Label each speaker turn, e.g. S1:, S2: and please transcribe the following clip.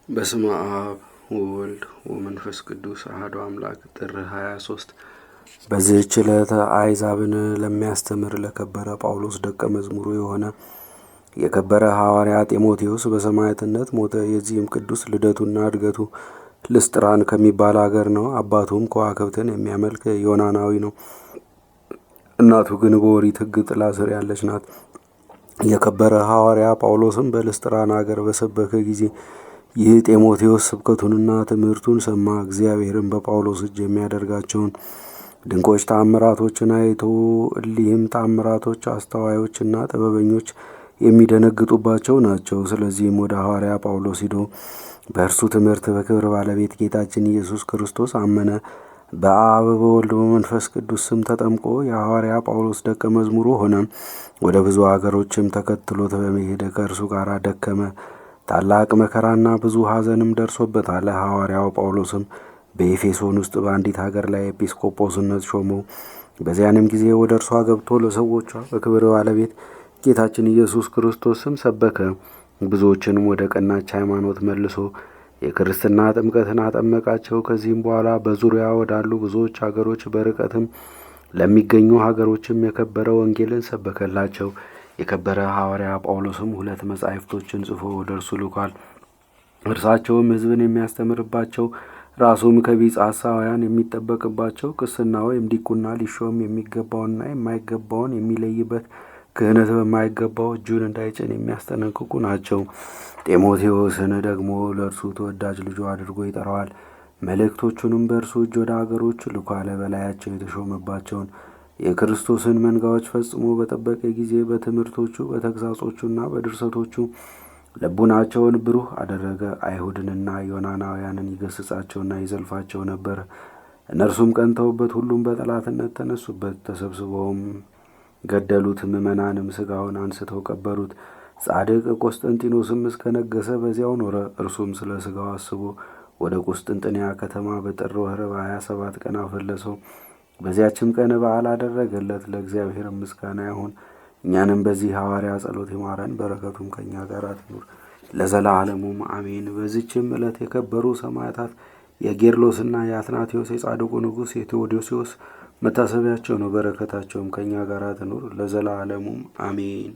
S1: በስመ አብ ወወልድ ወመንፈስ ቅዱስ አሐዱ አምላክ። ጥር 23 በዚህች ዕለት አሕዛብን ለሚያስተምር ለከበረ ጳውሎስ ደቀ መዝሙሩ የሆነ የከበረ ሐዋርያ ጢሞቴዎስ በሰማዕትነት ሞተ። የዚህም ቅዱስ ልደቱና እድገቱ ልስጥራን ከሚባል አገር ነው። አባቱም ከዋክብትን የሚያመልክ ዮናናዊ ነው። እናቱ ግን በኦሪት ሕግ ጥላ ስር ያለች ናት። የከበረ ሐዋርያ ጳውሎስም በልስጥራን አገር በሰበከ ጊዜ ይህ ጢሞቴዎስ ስብከቱንና ትምህርቱን ሰማ። እግዚአብሔርም በጳውሎስ እጅ የሚያደርጋቸውን ድንቆች ተአምራቶችን አይቶ እሊህም ተአምራቶች አስተዋዮችና ጥበበኞች የሚደነግጡባቸው ናቸው። ስለዚህም ወደ ሐዋርያ ጳውሎስ ሂዶ በእርሱ ትምህርት በክብር ባለቤት ጌታችን ኢየሱስ ክርስቶስ አመነ። በአብ በወልድ በመንፈስ ቅዱስ ስም ተጠምቆ የሐዋርያ ጳውሎስ ደቀ መዝሙሩ ሆነ። ወደ ብዙ አገሮችም ተከትሎት በመሄድ ከእርሱ ጋር ደከመ። ታላቅ መከራና ብዙ ሐዘንም ደርሶበታል። ሐዋርያው ጳውሎስም በኤፌሶን ውስጥ በአንዲት ሀገር ላይ ኤጲስቆጶስነት ሾመው። በዚያንም ጊዜ ወደ እርሷ ገብቶ ለሰዎቿ በክብር ባለቤት ጌታችን ኢየሱስ ክርስቶስ ስም ሰበከ። ብዙዎችንም ወደ ቀናች ሃይማኖት መልሶ የክርስትና ጥምቀትን አጠመቃቸው። ከዚህም በኋላ በዙሪያ ወዳሉ ብዙዎች ሀገሮች በርቀትም ለሚገኙ ሀገሮችም የከበረ ወንጌልን ሰበከላቸው። የከበረ ሐዋርያ ጳውሎስም 2 መጻሕፍቶችን ጽፎ ወደ እርሱ ልኳል። እርሳቸውም ሕዝብን የሚያስተምርባቸው፣ ራሱም ከቢጸ ሐሳውያን የሚጠበቅባቸው፣ ቅስና ወይም ዲቁና ሊሾም የሚገባውንና የማይገባውን የሚለይበት፣ ክህነት በማይገባው እጁን እንዳይጭን የሚያስጠነቅቁ ናቸው። ጢሞቴዎስን ደግሞ ለእርሱ ተወዳጅ ልጁ አድርጎ ይጠራዋል። መልእክቶቹንም በእርሱ እጅ ወደ አገሮች ልኳል። በላያቸው የተሾመባቸውን የክርስቶስን መንጋዎች ፈጽሞ በጠበቀ ጊዜ በትምህርቶቹ በተግሳጾቹና በድርሰቶቹ ልቡናቸውን ብሩህ አደረገ። አይሁድንና ዮናናውያንን ይገስጻቸውና ይዘልፋቸው ነበር። እነርሱም ቀንተውበት ሁሉም በጠላትነት ተነሱበት። ተሰብስበውም ገደሉት። ምዕመናንም ሥጋውን አንስተው ቀበሩት። ጻድቅ ቆስጠንጢኖስም እስከነገሰ በዚያው ኖረ። እርሱም ስለ ሥጋው አስቦ ወደ ቁስጥንጥንያ ከተማ በጥር ወር 27 ቀን አፈለሰው። በዚያችም ቀን በዓል አደረገለት። ለእግዚአብሔር ምስጋና ይሁን። እኛንም በዚህ ሐዋርያ ጸሎት ይማረን፣ በረከቱም ከእኛ ጋር ትኑር ለዘላለሙም አሜን። በዚችም ዕለት የከበሩ ሰማዕታት የጌርሎስና የአትናቴዎስ የጻድቁ ንጉሥ የቴዎዶስዮስ መታሰቢያቸው ነው። በረከታቸውም ከእኛ ጋር ትኑር ለዘላለሙም አሜን።